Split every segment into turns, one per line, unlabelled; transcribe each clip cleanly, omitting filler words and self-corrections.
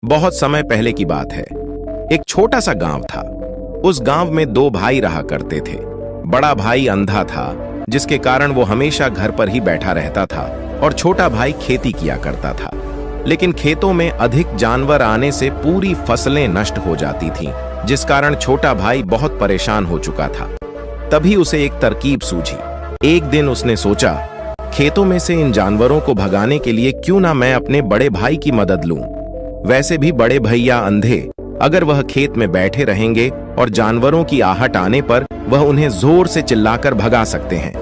बहुत समय पहले की बात है। एक छोटा सा गांव था। उस गांव में दो भाई रहा करते थे। बड़ा भाई अंधा था, जिसके कारण वो हमेशा घर पर ही बैठा रहता था, और छोटा भाई खेती किया करता था। लेकिन खेतों में अधिक जानवर आने से पूरी फसलें नष्ट हो जाती थीं, जिस कारण छोटा भाई बहुत परेशान हो चुका था। तभी उसे एक तरकीब सूझी। एक दिन उसने सोचा, खेतों में से इन जानवरों को भगाने के लिए क्यों ना मैं अपने बड़े भाई की मदद लूं। वैसे भी बड़े भैया अंधे, अगर वह खेत में बैठे रहेंगे और जानवरों की आहट आने पर वह उन्हें जोर से चिल्लाकर भगा सकते हैं,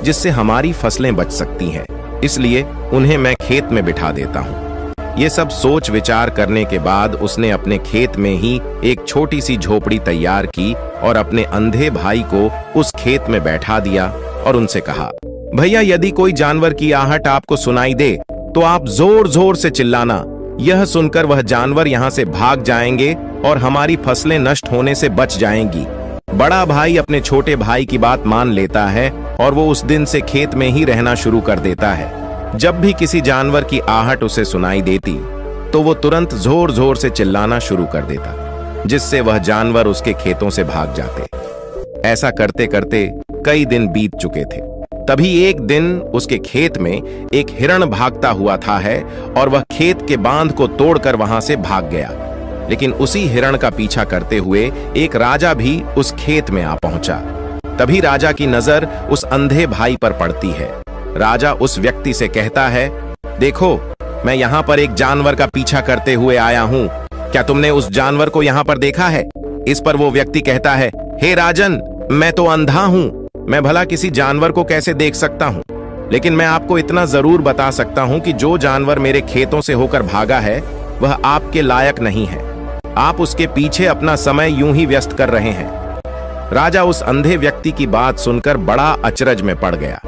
जिससे हमारी फसलें बच सकती हैं। इसलिए उन्हें मैं खेत में बिठा देता हूं। ये सब सोच विचार करने के बाद उसने अपने खेत में ही एक छोटी सी झोपड़ी तैयार की और अपने अंधे भाई को उस खेत में बैठा दिया और उनसे कहा, भैया यदि कोई जानवर की आहट आपको सुनाई दे तो आप जोर जोर से चिल्लाना। यह सुनकर वह जानवर यहाँ से भाग जाएंगे और हमारी फसलें नष्ट होने से बच जाएंगी। बड़ा भाई अपने छोटे भाई की बात मान लेता है और वो उस दिन से खेत में ही रहना शुरू कर देता है। जब भी किसी जानवर की आहट उसे सुनाई देती तो वो तुरंत जोर जोर से चिल्लाना शुरू कर देता, जिससे वह जानवर उसके खेतों से भाग जाते। ऐसा करते करते कई दिन बीत चुके थे। तभी एक दिन उसके खेत में एक हिरण भागता हुआ था है और वह खेत के बांध को तोड़कर वहां से भाग गया। लेकिन उसी हिरण का पीछा करते हुए एक राजा भी उस खेत में आ पहुंचा। तभी राजा की नजर उस अंधे भाई पर पड़ती है। राजा उस व्यक्ति से कहता है, देखो मैं यहाँ पर एक जानवर का पीछा करते हुए आया हूँ, क्या तुमने उस जानवर को यहाँ पर देखा है? इस पर वो व्यक्ति कहता है, हे राजन, मैं तो अंधा हूँ, मैं भला किसी जानवर को कैसे देख सकता हूँ? लेकिन मैं आपको इतना जरूर बता सकता हूँ कि जो जानवर मेरे खेतों से होकर भागा है वह आपके लायक नहीं है। आप उसके पीछे अपना समय यूं ही व्यस्त कर रहे हैं। राजा उस अंधे व्यक्ति की बात सुनकर बड़ा अचरज में पड़ गया।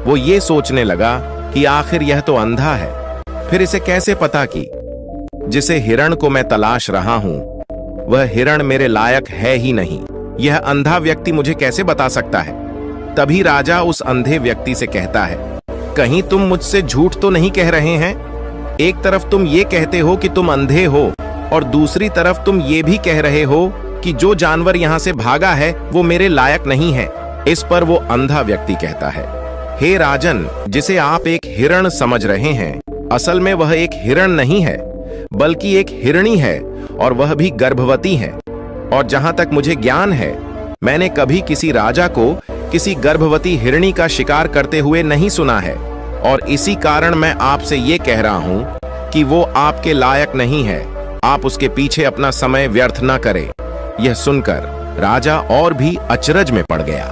वो ये सोचने लगा कि आखिर यह तो अंधा है, फिर इसे कैसे पता कि जिसे हिरण को मैं तलाश रहा हूं वह हिरण मेरे लायक है ही नहीं। यह अंधा व्यक्ति मुझे कैसे बता सकता है? तभी राजा उस अंधे व्यक्ति से कहता है, कहीं तुम मुझसे झूठ तो नहीं कह रहे हैं? एक तरफ तुम ये कहते हो कि तुम अंधे हो और दूसरी तरफ तुम ये भी कह रहे हो कि जो जानवर यहां से भागा है वो मेरे लायक नहीं है। इस पर वो अंधा व्यक्ति कहता है, हे राजन, जिसे आप एक हिरण समझ रहे हैं, असल में वह एक हिरण नहीं है बल्कि एक हिरणी है, और वह भी गर्भवती है। और जहां तक मुझे ज्ञान है, मैंने कभी किसी राजा को किसी गर्भवती हिरणी का शिकार करते हुए नहीं सुना है, और इसी कारण मैं आपसे ये कह रहा हूं कि वो आपके लायक नहीं है। आप उसके पीछे अपना समय व्यर्थ न करें। यह सुनकर राजा और भी अचरज में पड़ गया।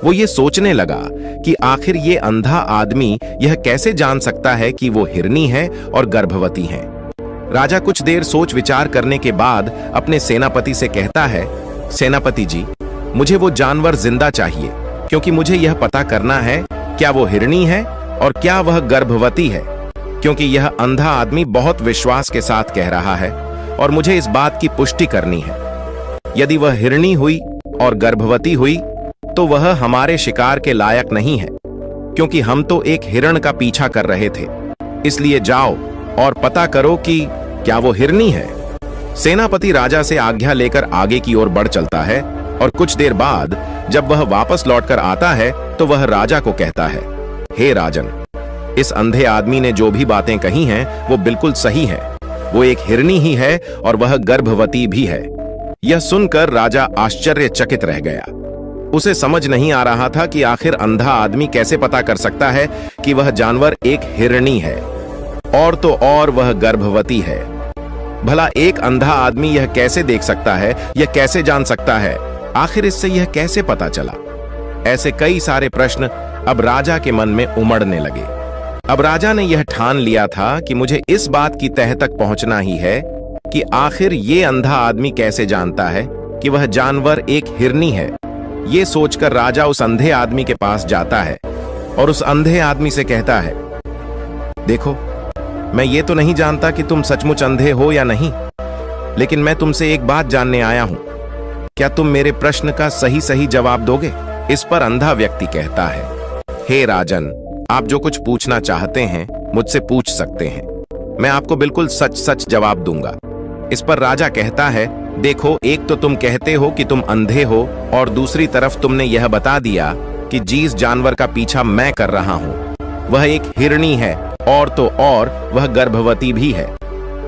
वो ये सोचने लगा कि आखिर ये अंधा आदमी यह कैसे जान सकता है कि वो हिरनी है और गर्भवती है। राजा कुछ देर सोच विचार करने के बाद अपने सेनापति से कहता है, सेनापति जी, मुझे वो जानवर जिंदा चाहिए, क्योंकि मुझे यह पता करना है क्या वो हिरनी है और क्या वह गर्भवती है, क्योंकि यह अंधा आदमी बहुत विश्वास के साथ कह रहा है और मुझे इस बात की पुष्टि करनी है। यदि वह हिरनी हुई और गर्भवती हुई तो वह हमारे शिकार के लायक नहीं है, क्योंकि हम तो एक हिरण का पीछा कर रहे थे। इसलिए जाओ और पता करो कि क्या वो हिरनी है। सेनापति राजा से आज्ञा लेकर आगे की ओर बढ़ चलता है, और कुछ देर बाद जब वह वापस लौटकर आता है तो वह राजा को कहता है, हे राजन, इस अंधे आदमी ने जो भी बातें कही हैं वो बिल्कुल सही है। वो एक हिरनी ही है और वह गर्भवती भी है। यह सुनकर राजा आश्चर्यचकित रह गया। उसे समझ नहीं आ रहा था कि आखिर अंधा आदमी कैसे पता कर सकता है कि वह जानवर एक हिरनी है, और तो और वह गर्भवती है। भला एक अंधा आदमी यह कैसे देख सकता है, यह कैसे जान सकता है? आखिर इससे यह कैसे पता चला? ऐसे कई सारे प्रश्न अब राजा के मन में उमड़ने लगे। अब राजा ने यह ठान लिया था कि मुझे इस बात की तह तक पहुंचना ही है कि आखिर ये अंधा आदमी कैसे जानता है कि वह जानवर एक हिरनी है। ये सोचकर राजा उस अंधे आदमी के पास जाता है और उस अंधे आदमी से कहता है, देखो, मैं ये तो नहीं जानता कि तुम सचमुच अंधे हो या नहीं, लेकिन मैं तुमसे एक बात जानने आया हूं। क्या तुम मेरे प्रश्न का सही सही जवाब दोगे? इस पर अंधा व्यक्ति कहता है, हे राजन, आप जो कुछ पूछना चाहते हैं मुझसे पूछ सकते हैं। मैं आपको बिल्कुल सच सच जवाब दूंगा। इस पर राजा कहता है, देखो, एक तो तुम कहते हो कि तुम अंधे हो और दूसरी तरफ तुमने यह बता दिया कि जिस जानवर का पीछा मैं कर रहा हूं वह एक हिरणी है, और तो और वह गर्भवती भी है।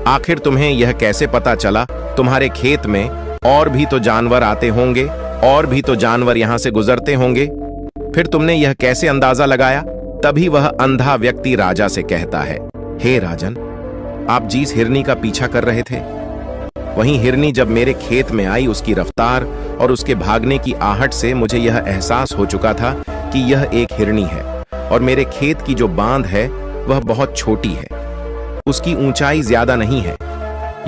आखिर तुम्हें यह कैसे पता चला? तुम्हारे खेत में और भी तो जानवर आते होंगे, और भी तो जानवर यहां से गुजरते होंगे, फिर तुमने यह कैसे अंदाजा लगाया? तभी वह अंधा व्यक्ति राजा से कहता है, हे राजन, आप जिस हिरनी का पीछा कर रहे थे, वहीं हिरनी जब मेरे खेत में आई, उसकी रफ्तार और उसके भागने की आहट से मुझे यह एहसास हो चुका था कि यह एक हिरनी है, और मेरे खेत की जो बांध है वह बहुत छोटी है, उसकी ऊंचाई ज्यादा नहीं है।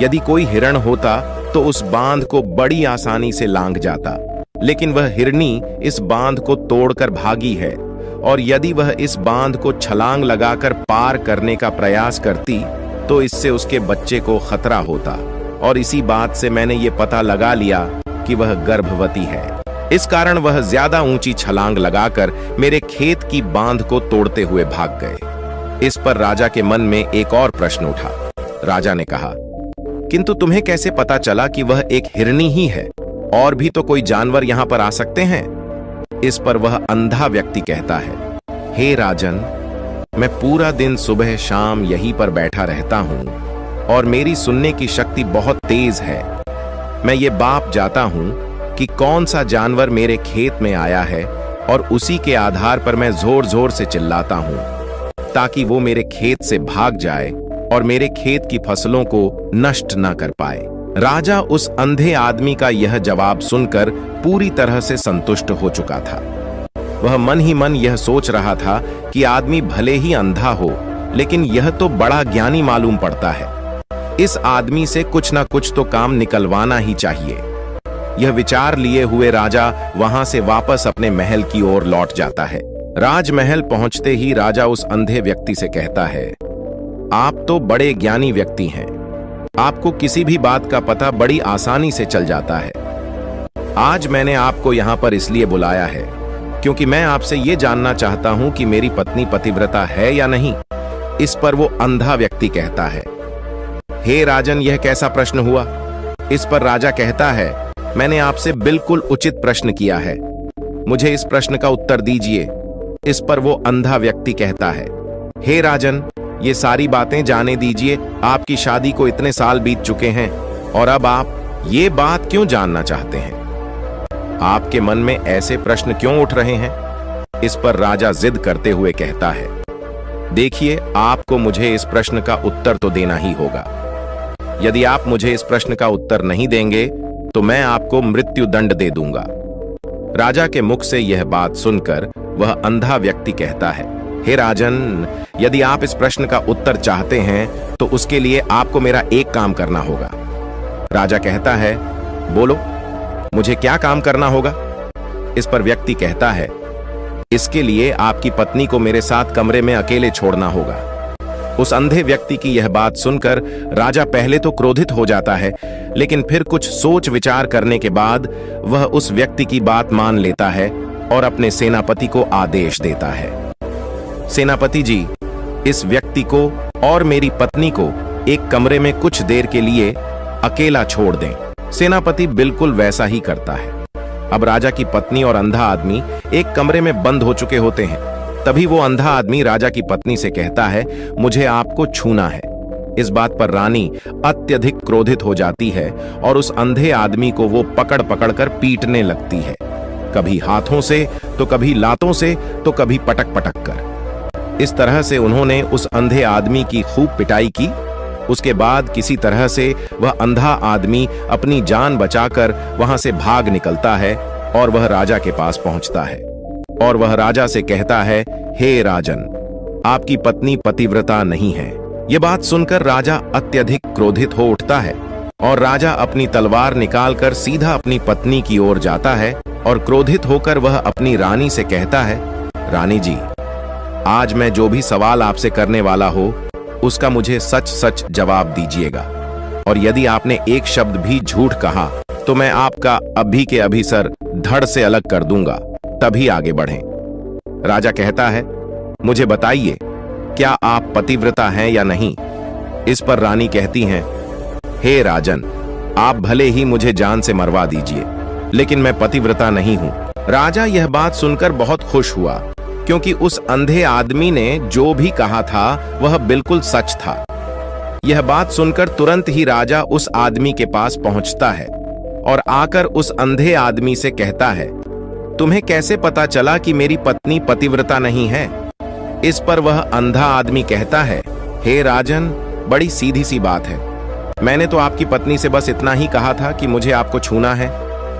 यदि कोई हिरण होता तो उस बांध को बड़ी आसानी से लांघ जाता, लेकिन वह हिरनी इस बांध को तोड़कर भागी है, और यदि वह इस बांध को छलांग लगाकर पार करने का प्रयास करती तो इससे उसके बच्चे को खतरा होता, और इसी बात से मैंने ये पता लगा लिया कि वह गर्भवती है। इस कारण वह ज्यादा ऊंची छलांग लगाकर मेरे खेत की बांध को तोड़ते हुए भाग गए। इस पर राजा के मन में एक और प्रश्न उठा। राजा ने कहा, किंतु तुम्हें कैसे पता चला कि वह एक हिरनी ही है? और भी तो कोई जानवर यहां पर आ सकते हैं। इस पर वह अंधा व्यक्ति कहता है, हे राजन, मैं पूरा दिन सुबह शाम यहीं पर बैठा रहता हूं और मेरी सुनने की शक्ति बहुत तेज है। मैं ये बाप जाता हूं कि कौन सा जानवर मेरे खेत में आया है, और उसी के आधार पर मैं जोर जोर से चिल्लाता हूं ताकि वो मेरे खेत से भाग जाए और मेरे खेत की फसलों को नष्ट न कर पाए। राजा उस अंधे आदमी का यह जवाब सुनकर पूरी तरह से संतुष्ट हो चुका था। वह मन ही मन यह सोच रहा था कि आदमी भले ही अंधा हो, लेकिन यह तो बड़ा ज्ञानी मालूम पड़ता है। इस आदमी से कुछ ना कुछ तो काम निकलवाना ही चाहिए। यह विचार लिए हुए राजा वहां से वापस अपने महल की ओर लौट जाता है। राजमहल पहुंचते ही राजा उस अंधे व्यक्ति से कहता है, आप तो बड़े ज्ञानी व्यक्ति हैं, आपको किसी भी बात का पता बड़ी आसानी से चल जाता है। आज मैंने आपको यहां पर इसलिए बुलाया है क्योंकि मैं आपसे यह जानना चाहता हूं कि मेरी पत्नी पतिव्रता है या नहीं। इस पर वो अंधा व्यक्ति कहता है, हे राजन, यह कैसा प्रश्न हुआ? इस पर राजा कहता है, मैंने आपसे बिल्कुल उचित प्रश्न किया है, मुझे इस प्रश्न का उत्तर दीजिए। इस पर वो अंधा व्यक्ति कहता है, हे राजन, ये सारी बातें जाने दीजिए, आपकी शादी को इतने साल बीत चुके हैं और अब आप ये बात क्यों जानना चाहते हैं? आपके मन में ऐसे प्रश्न क्यों उठ रहे हैं? इस पर राजा जिद करते हुए कहता है, देखिए, आपको मुझे इस प्रश्न का उत्तर तो देना ही होगा। यदि आप मुझे इस प्रश्न का उत्तर नहीं देंगे तो मैं आपको मृत्यु दंड दे दूंगा। राजा के मुख से यह बात सुनकर वह अंधा व्यक्ति कहता है, हे राजन, यदि आप इस प्रश्न का उत्तर चाहते हैं तो उसके लिए आपको मेरा एक काम करना होगा। राजा कहता है, बोलो, मुझे क्या काम करना होगा? इस पर व्यक्ति कहता है, इसके लिए आपकी पत्नी को मेरे साथ कमरे में अकेले छोड़ना होगा। उस अंधे व्यक्ति की यह बात सुनकर राजा पहले तो क्रोधित हो जाता है, लेकिन फिर कुछ सोच विचार करने के बाद वह उस व्यक्ति की बात मान लेता है और अपने सेनापति को आदेश देता है, सेनापति जी, इस व्यक्ति को और मेरी पत्नी को एक कमरे में कुछ देर के लिए अकेला छोड़ दें। सेनापति बिल्कुल वैसा ही करता है। अब राजा की पत्नी और अंधा आदमी एक कमरे में बंद हो चुके होते हैं। तभी वो अंधा आदमी राजा की पत्नी से कहता है, मुझे आपको छूना है। इस बात पर रानी अत्यधिक क्रोधित हो जाती है और उस अंधे आदमी को वो पकड़ पकड़ कर पीटने लगती है, कभी हाथों से तो कभी लातों से तो कभी पटक पटक कर। इस तरह से उन्होंने उस अंधे आदमी की खूब पिटाई की। उसके बाद किसी तरह से वह अंधा आदमी अपनी जान बचाकर वहां से भाग निकलता है और वह राजा के पास पहुंचता है और वह राजा से कहता है, हे राजन, आपकी पत्नी पतिव्रता नहीं है। यह बात सुनकर राजा अत्यधिक क्रोधित हो उठता है और राजा अपनी तलवार निकालकर सीधा अपनी पत्नी की ओर जाता है और क्रोधित होकर वह अपनी रानी से कहता है, रानी जी, आज मैं जो भी सवाल आपसे करने वाला हो उसका मुझे सच सच जवाब दीजिएगा, और यदि आपने एक शब्द भी झूठ कहा तो मैं आपका अभी के अभी सर धड़ से अलग कर दूंगा, तभी आगे बढ़ें। राजा कहता है, मुझे बताइए, क्या आप पतिव्रता हैं या नहीं? इस पर रानी कहती हैं, हे राजन, आप भले ही मुझे जान से मरवा दीजिए, लेकिन मैं पतिव्रता नहीं हूं। राजा यह बात सुनकर बहुत खुश हुआ, क्योंकि उस अंधे आदमी ने जो भी कहा था वह बिल्कुल सच था। यह बात सुनकर तुरंत ही राजा उस आदमी के पास पहुंचता है और आकर उस अंधे आदमी से कहता है, तुम्हें कैसे पता चला कि मेरी पत्नी पतिव्रता नहीं है? इस पर वह अंधा आदमी कहता है, हे राजन, बड़ी सीधी सी बात है। मैंने तो आपकी पत्नी से बस इतना ही कहा था कि मुझे आपको छूना है,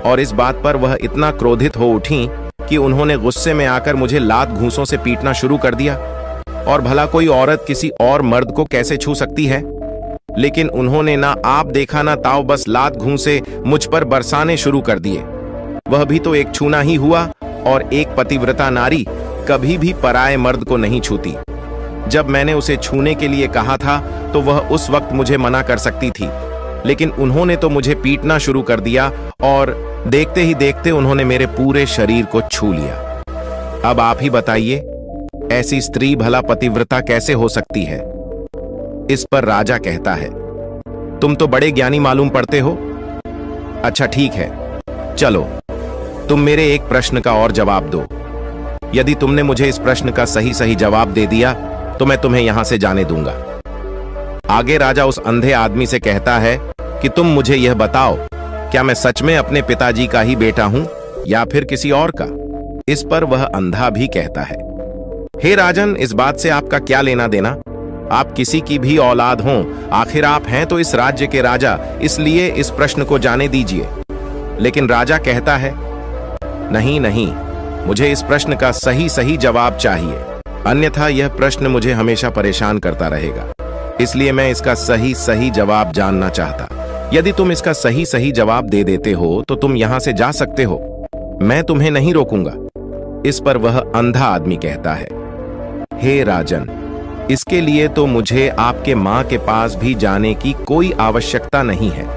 और इस बात पर वह इतना क्रोधित हो उठी कि उन्होंने गुस्से में आकर मुझे लात घूंसों से पीटना शुरू कर दिया। और भला कोई औरत किसी और मर्द को कैसे छू सकती है? लेकिन उन्होंने ना आप देखा ना ताव, बस लात घूंसे मुझ पर बरसाने शुरू कर दिए। वह भी तो एक छूना ही हुआ, और एक पतिव्रता नारी कभी भी पराये मर्द को नहीं छूती। जब मैंने उसे छूने के लिए कहा था तो वह उस वक्त मुझे मना कर सकती थी, लेकिन उन्होंने तो मुझे पीटना शुरू कर दिया, और देखते ही देखते उन्होंने मेरे पूरे शरीर को छू लिया। अब आप ही बताइए, ऐसी स्त्री भला पतिव्रता कैसे हो सकती है? इस पर राजा कहता है, तुम तो बड़े ज्ञानी मालूम पड़ते हो। अच्छा ठीक है, चलो तुम मेरे एक प्रश्न का और जवाब दो। यदि तुमने मुझे इस प्रश्न का सही सही जवाब दे दिया तो मैं तुम्हें यहां से जाने दूंगा। आगे राजा उस अंधे आदमी से कहता है कि तुम मुझे यह बताओ, क्या मैं सच में अपने पिताजी का ही बेटा हूं या फिर किसी और का? इस पर वह अंधा भी कहता है, हे राजन, इस बात से आपका क्या लेना देना? आप किसी की भी औलाद हों, आखिर आप हैं तो इस राज्य के राजा, इसलिए इस प्रश्न को जाने दीजिए। लेकिन राजा कहता है, नहीं नहीं, मुझे इस प्रश्न का सही सही जवाब चाहिए, अन्यथा यह प्रश्न मुझे हमेशा परेशान करता रहेगा। इसलिए मैं इसका सही सही जवाब जानना चाहता। यदि तुम इसका सही सही जवाब दे देते हो तो तुम यहां से जा सकते हो, मैं तुम्हें नहीं रोकूंगा। इस पर वह अंधा आदमी कहता है, हे राजन, इसके लिए तो मुझे आपके मां के पास भी जाने की कोई आवश्यकता नहीं है।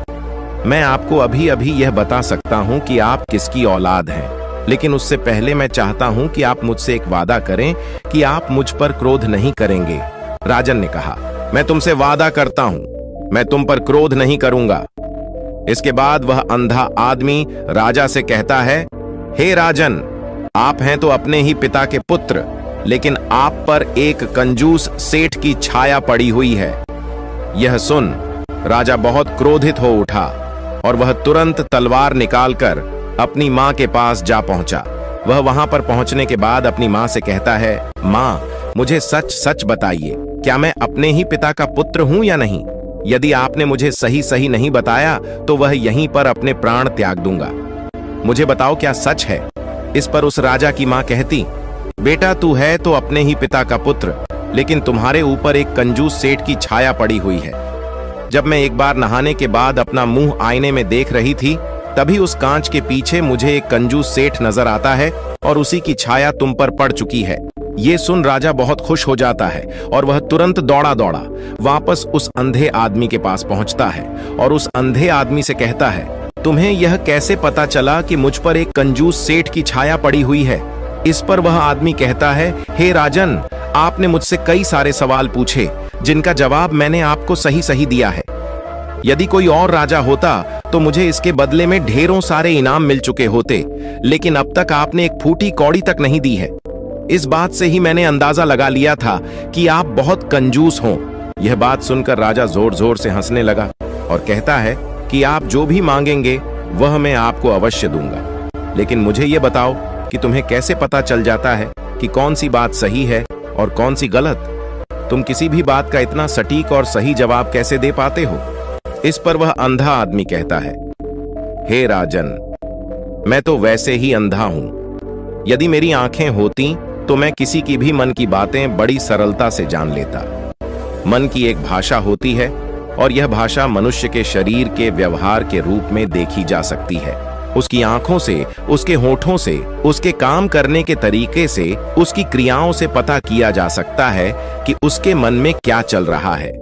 मैं आपको अभी अभी यह बता सकता हूं कि आप किसकी औलाद हैं, लेकिन उससे पहले मैं चाहता हूं कि आप मुझसे एक वादा करें कि आप मुझ पर क्रोध नहीं करेंगे। राजन ने कहा, मैं तुमसे वादा करता हूं, मैं तुम पर क्रोध नहीं करूंगा। इसके बाद वह अंधा आदमी राजा से कहता है, हे राजन, आप हैं तो अपने ही पिता के पुत्र, लेकिन आप पर एक कंजूस सेठ की छाया पड़ी हुई है। यह सुन राजा बहुत क्रोधित हो उठा और वह तुरंत तलवार निकालकर अपनी मां के पास जा पहुंचा। वह वहां पर पहुंचने के बाद अपनी मां से कहता है, मां, मुझे सच सच बताइए, क्या मैं अपने ही पिता का पुत्र हूं या नहीं? यदि आपने मुझे सही सही नहीं बताया तो वह यहीं पर अपने प्राण त्याग दूंगा। मुझे बताओ, क्या सच है? इस पर उस राजा की मां कहती, बेटा, तू है तो अपने ही पिता का पुत्र, लेकिन तुम्हारे ऊपर एक कंजूस सेठ की छाया पड़ी हुई है। जब मैं एक बार नहाने के बाद अपना मुंह आईने में देख रही थी, तभी उस कांच के पीछे मुझे एक कंजूस सेठ नजर आता है और उसी की छाया तुम पर पड़ चुकी है। ये सुन राजा बहुत खुश हो जाता है और वह तुरंत दौड़ा दौड़ा वापस उस अंधे आदमी के पास पहुंचता है और उस अंधे आदमी से कहता है, तुम्हें यह कैसे पता चला कि मुझ पर एक कंजूस सेठ की छाया पड़ी हुई है? इस पर वह आदमी कहता है, हे राजन, आपने मुझसे कई सारे सवाल पूछे जिनका जवाब मैंने आपको सही सही दिया है। यदि कोई और राजा होता तो मुझे इसके बदले में ढेरों सारे इनाम मिल चुके होते, लेकिन अब तक आपने एक फूटी कौड़ी तक नहीं दी है। इस बात से ही मैंने अंदाजा लगा लिया था कि आप बहुत कंजूस हों। यह बात सुनकर राजा जोर जोर से हंसने लगा और कहता है कि आप जो भी मांगेंगे वह मैं आपको अवश्य दूंगा, लेकिन मुझे यह बताओ कि तुम्हें कैसे पता चल जाता है कि कौन सी बात सही है और कौन सी गलत? तुम किसी भी बात का इतना सटीक और सही जवाब कैसे दे पाते हो? इस पर वह अंधा आदमी कहता है, हे राजन, मैं तो वैसे ही अंधा हूं। यदि मेरी आंखें होती तो मैं किसी की भी मन की बातें बड़ी सरलता से जान लेता। मन की एक भाषा होती है और यह भाषा मनुष्य के शरीर के व्यवहार के रूप में देखी जा सकती है। उसकी आंखों से, उसके होठों से, उसके काम करने के तरीके से, उसकी क्रियाओं से पता किया जा सकता है कि उसके मन में क्या चल रहा है।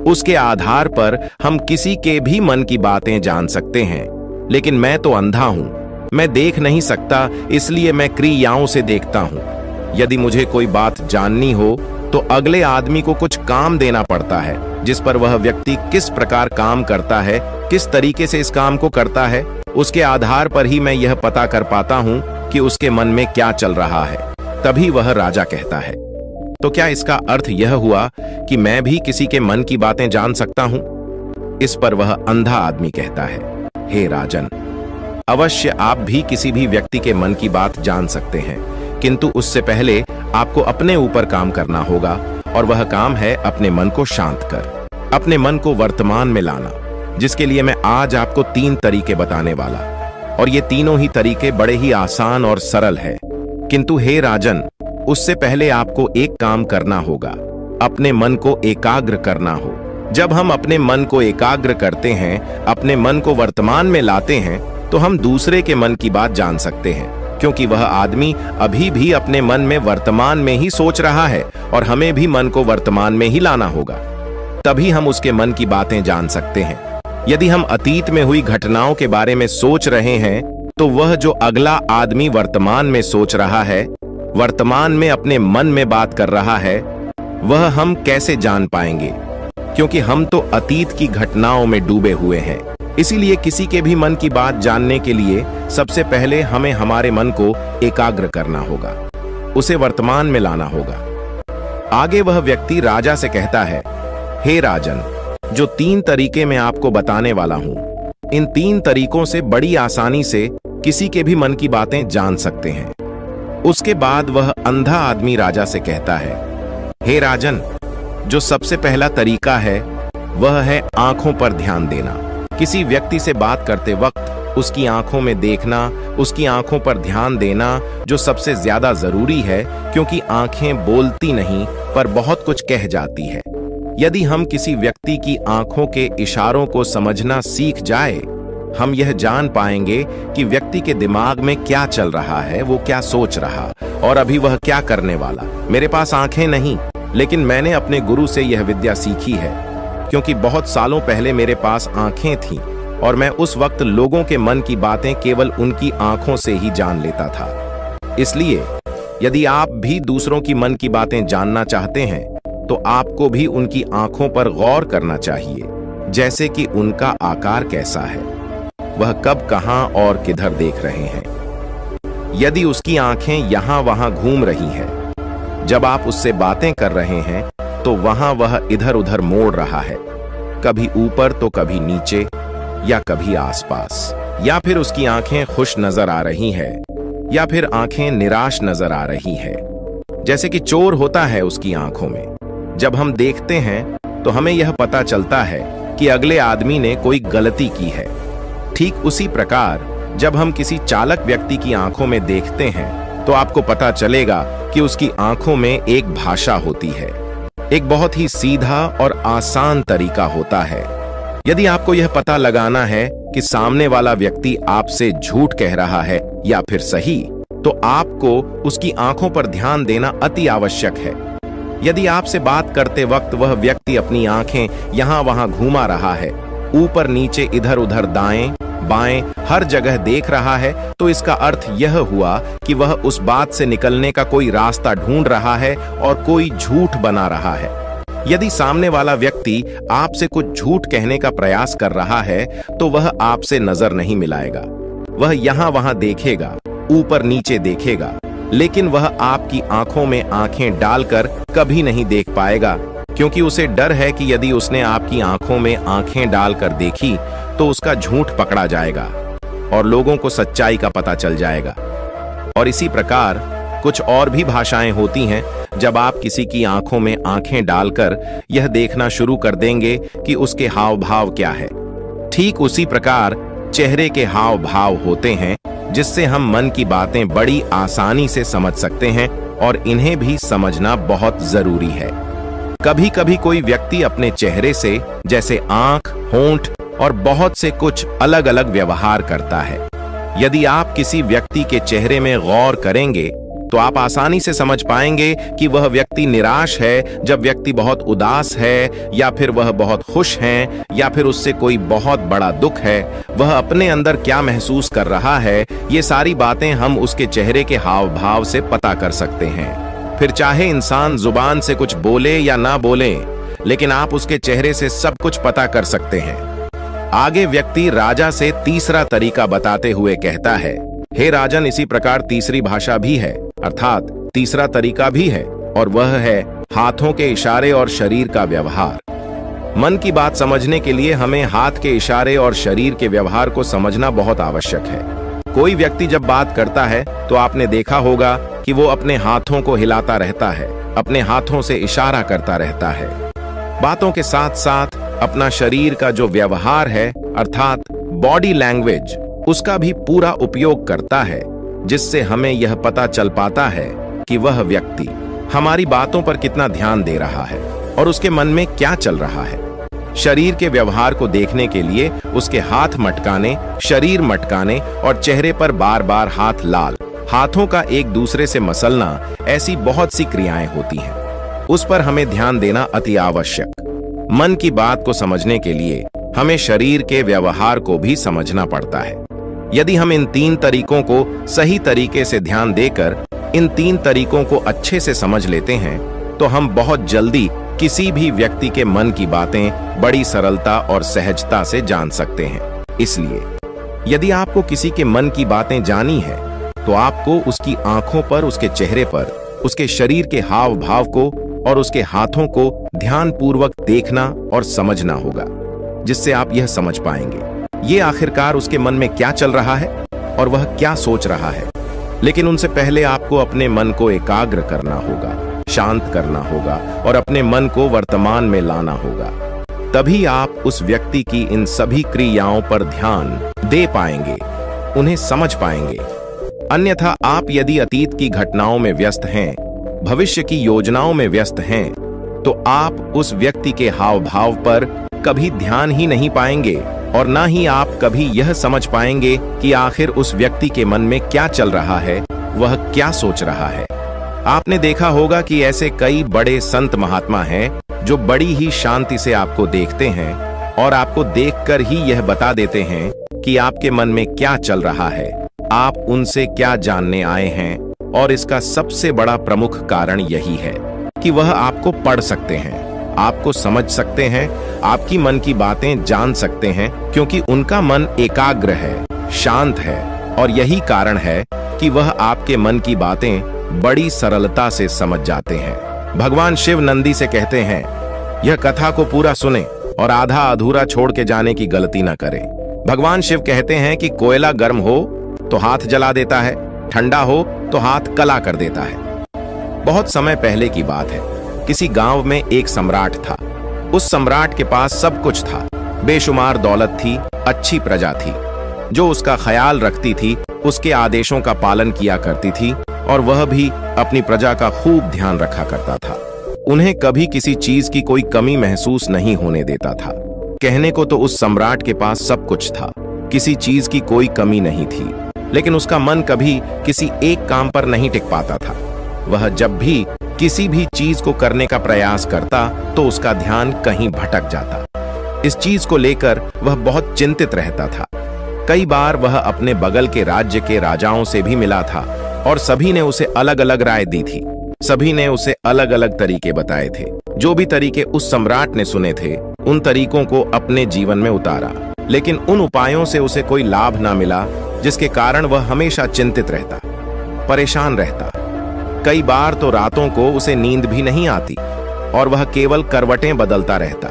उसके आधार पर हम किसी के भी मन की बातें जान सकते हैं, लेकिन मैं तो अंधा हूं, मैं देख नहीं सकता, इसलिए मैं क्रियाओं से देखता हूं। यदि मुझे कोई बात जाननी हो तो अगले आदमी को कुछ काम देना पड़ता है, जिस पर वह व्यक्ति किस प्रकार काम करता है, किस तरीके से इस काम को करता है, उसके आधार पर ही मैं यह पता कर पाता हूं कि उसके मन में क्या चल रहा है। तभी वह राजा कहता है, तो क्या इसका अर्थ यह हुआ कि मैं भी किसी के मन की बातें जान सकता हूं? इस पर वह अंधा आदमी कहता है, हे राजन, अवश्य आप भी किसी भी व्यक्ति के मन की बात जान सकते हैं, किंतु उससे पहले आपको अपने ऊपर काम करना होगा, और वह काम है अपने मन को शांत कर, अपने मन को वर्तमान में लाना, जिसके लिए मैं आज आपको 3 तरीके बताने वाला। और ये तीनों ही तरीके बड़े ही आसान और सरल है। किंतु हे राजन, उससे पहले आपको एक काम करना होगा, अपने मन को एकाग्र करना हो। जब हम अपने मन को एकाग्र करते हैं, अपने मन को वर्तमान में लाते हैं, तो हम दूसरे के मन की बात जान सकते हैं, क्योंकि वह आदमी अभी भी अपने मन में वर्तमान में ही सोच रहा है, और हमें भी मन को वर्तमान में ही लाना होगा, तभी हम उसके मन की बातें जान सकते हैं। यदि हम अतीत में हुई घटनाओं के बारे में सोच रहे हैं, तो वह जो अगला आदमी वर्तमान में सोच रहा है, वर्तमान में अपने मन में बात कर रहा है, वह हम कैसे जान पाएंगे? क्योंकि हम तो अतीत की घटनाओं में डूबे हुए हैं। इसीलिए किसी के भी मन की बात जानने के लिए सबसे पहले हमें हमारे मन को एकाग्र करना होगा, उसे वर्तमान में लाना होगा। आगे वह व्यक्ति राजा से कहता है, हे राजन, जो 3 तरीके मैं आपको बताने वाला हूं, इन 3 तरीकों से बड़ी आसानी से किसी के भी मन की बातें जान सकते हैं। उसके बाद वह अंधा आदमी राजा से कहता है, हे राजन, जो सबसे पहला तरीका है वह है आंखों पर ध्यान देना। किसी व्यक्ति से बात करते वक्त उसकी आंखों में देखना, उसकी आंखों पर ध्यान देना जो सबसे ज्यादा जरूरी है, क्योंकि आंखें बोलती नहीं पर बहुत कुछ कह जाती है। यदि हम किसी व्यक्ति की आंखों के इशारों को समझना सीख जाए, हम यह जान पाएंगे कि व्यक्ति के दिमाग में क्या चल रहा है, वो क्या सोच रहा और अभी वह क्या करने वाला। मेरे पास आंखें नहीं, लेकिन मैंने अपने गुरु से यह विद्या सीखी है, क्योंकि बहुत सालों पहले मेरे पास आंखें थीं और मैं उस वक्त लोगों के मन की बातें केवल उनकी आंखों से ही जान लेता था। इसलिए यदि आप भी दूसरों की मन की बातें जानना चाहते हैं, तो आपको भी उनकी आंखों पर गौर करना चाहिए, जैसे कि उनका आकार कैसा है, वह कब, कहां और किधर देख रहे हैं। यदि उसकी आंखें यहां वहां घूम रही हैं, जब आप उससे बातें कर रहे हैं, तो वहां वह इधर उधर मोड़ रहा है, कभी ऊपर तो कभी नीचे या कभी आसपास, या फिर उसकी आंखें खुश नजर आ रही है या फिर आंखें निराश नजर आ रही है, जैसे कि चोर होता है उसकी आंखों में। जब हम देखते हैं तो हमें यह पता चलता है कि अगले आदमी ने कोई गलती की है। ठीक उसी प्रकार जब हम किसी चालक व्यक्ति की आंखों में देखते हैं, तो आपको पता चलेगा कि उसकी आंखों में एक भाषा होती है, एक बहुत ही सीधा और आसान तरीका होता है। यदि आपको यह पता लगाना है कि सामने वाला व्यक्ति आपसे झूठ कह रहा है या फिर सही, तो आपको उसकी आंखों पर ध्यान देना अति आवश्यक है। यदि आपसे बात करते वक्त वह व्यक्ति अपनी आंखें यहां वहां घुमा रहा है, ऊपर नीचे इधर उधर दाएं बाएं हर जगह देख रहा है, तो इसका अर्थ यह हुआ कि वह उस बात से निकलने का कोई रास्ता ढूंढ रहा है और कोई झूठ बना रहा है। यदि सामने वाला व्यक्ति आपसे कुछ झूठ कहने का प्रयास कर रहा है, तो वह आपसे नजर नहीं मिलाएगा, वह यहां वहां देखेगा, ऊपर नीचे देखेगा, लेकिन वह आपकी आंखों में आंखें डालकर कभी नहीं देख पाएगा, क्योंकि उसे डर है कि यदि उसने आपकी आंखों में आंखें डालकर देखी तो उसका झूठ पकड़ा जाएगा और लोगों को सच्चाई का पता चल जाएगा। और इसी प्रकार कुछ और भी भाषाएं होती हैं। जब आप किसी की आंखों में आंखें डालकर यह देखना शुरू कर देंगे कि उसके हाव भाव क्या है, ठीक उसी प्रकार चेहरे के हाव भाव होते हैं, जिससे हम मन की बातें बड़ी आसानी से समझ सकते हैं, और इन्हें भी समझना बहुत जरूरी है। कभी कभी कोई व्यक्ति अपने चेहरे से, जैसे आंख, होंठ और बहुत से कुछ अलग अलग व्यवहार करता है। यदि आप किसी व्यक्ति के चेहरे में गौर करेंगे, तो आप आसानी से समझ पाएंगे कि वह व्यक्ति निराश है, जब व्यक्ति बहुत उदास है, या फिर वह बहुत खुश है, या फिर उससे कोई बहुत बड़ा दुख है, वह अपने अंदर क्या महसूस कर रहा है। ये सारी बातें हम उसके चेहरे के हाव भाव से पता कर सकते हैं। फिर चाहे इंसान जुबान से कुछ बोले या ना बोले, लेकिन आप उसके चेहरे से सब कुछ पता कर सकते हैं। आगे व्यक्ति राजा से तीसरा तरीका बताते हुए कहता है, हे राजन, इसी प्रकार तीसरी भाषा भी है, अर्थात तीसरा तरीका भी है, और वह है हाथों के इशारे और शरीर का व्यवहार। मन की बात समझने के लिए हमें हाथ के इशारे और शरीर के व्यवहार को समझना बहुत आवश्यक है। कोई व्यक्ति जब बात करता है तो आपने देखा होगा कि वो अपने हाथों को हिलाता रहता है, अपने हाथों से इशारा करता रहता है। बातों के साथ साथ अपना शरीर का जो व्यवहार है, अर्थात बॉडी लैंग्वेज, उसका भी पूरा उपयोग करता है, जिससे हमें यह पता चल पाता है कि वह व्यक्ति हमारी बातों पर कितना ध्यान दे रहा है और उसके मन में क्या चल रहा है। शरीर के व्यवहार को देखने के लिए उसके हाथ मटकाने, शरीर मटकाने और चेहरे पर बार बार हाथ लाल, हाथों का एक दूसरे से मसलना, ऐसी बहुत सी क्रियाएं होती हैं। उस पर हमें ध्यान देना अति आवश्यक। मन की बात को समझने के लिए हमें शरीर के व्यवहार को भी समझना पड़ता है। यदि हम इन 3 तरीकों को सही तरीके से ध्यान देकर इन 3 तरीकों को अच्छे से समझ लेते हैं, तो हम बहुत जल्दी किसी भी व्यक्ति के मन की बातें बड़ी सरलता और सहजता से जान सकते हैं। इसलिए यदि आपको किसी के मन की बातें जानी है, तो आपको उसकी आंखों पर, उसके चेहरे पर, उसके शरीर के हाव भाव को और उसके हाथों को ध्यानपूर्वक देखना और समझना होगा, जिससे आप यह समझ पाएंगे ये आखिरकार उसके मन में क्या चल रहा है और वह क्या सोच रहा है। लेकिन उनसे पहले आपको अपने मन को एकाग्र करना होगा, शांत करना होगा और अपने मन को वर्तमान में लाना होगा। तभी आप उस व्यक्ति की इन सभी क्रियाओं पर ध्यान दे पाएंगे, उन्हें समझ पाएंगे। अन्यथा आप यदि अतीत की घटनाओं में व्यस्त हैं, भविष्य की योजनाओं में व्यस्त हैं, तो आप उस व्यक्ति के हाव भाव पर कभी ध्यान ही नहीं पाएंगे और ना ही आप कभी यह समझ पाएंगे कि आखिर उस व्यक्ति के मन में क्या चल रहा है, वह क्या सोच रहा है। आपने देखा होगा कि ऐसे कई बड़े संत महात्मा हैं जो बड़ी ही शांति से आपको देखते हैं और आपको देखकर ही यह बता देते हैं कि आपके मन में क्या चल रहा है, आप उनसे क्या जानने आए हैं। और इसका सबसे बड़ा प्रमुख कारण यही है कि वह आपको पढ़ सकते हैं, आपको समझ सकते हैं, आपकी मन की बातें जान सकते हैं, क्योंकि उनका मन एकाग्र है, शांत है, और यही कारण है कि वह आपके मन की बातें बड़ी सरलता से समझ जाते हैं। भगवान शिव नंदी से कहते हैं, यह कथा को पूरा सुने और आधा अधूरा छोड़ के जाने की गलती न करें। भगवान शिव कहते हैं कि कोयला गर्म हो तो हाथ जला देता है, ठंडा हो तो हाथ कला कर देता है। बहुत समय पहले की बात है, किसी गांव में एक सम्राट था। उस सम्राट के पास सब कुछ था, बेशुमार दौलत थी, अच्छी प्रजा थी जो उसका ख्याल रखती थी, उसके आदेशों का पालन किया करती थी और वह भी अपनी प्रजा का खूब ध्यान रखा करता था। उन्हें कभी किसी चीज की कोई कमी महसूस नहीं होने देता था। कहने को तो उस सम्राट के पास सब कुछ था, किसी चीज की कोई कमी नहीं थी, लेकिन उसका मन कभी किसी एक काम पर नहीं टिक पाता था। वह जब भी किसी भी चीज को करने का प्रयास करता तो उसका ध्यान कहीं भटक जाता। इस चीज को लेकर वह बहुत चिंतित रहता था। कई बार वह अपने बगल के राज्य के राजाओं से भी मिला था और सभी ने उसे अलग अलग राय दी थी। सभी ने उसे अलग अलग तरीके बताए थे। जो भी तरीके उस सम्राट ने सुने थे, उन तरीकों को अपने जीवन में उतारा, लेकिन उन उपायों से उसे कोई लाभ ना मिला, जिसके कारण वह हमेशा चिंतित रहता, परेशान रहता। कई बार तो रातों को उसे नींद भी नहीं आती और वह केवल करवटें बदलता रहता।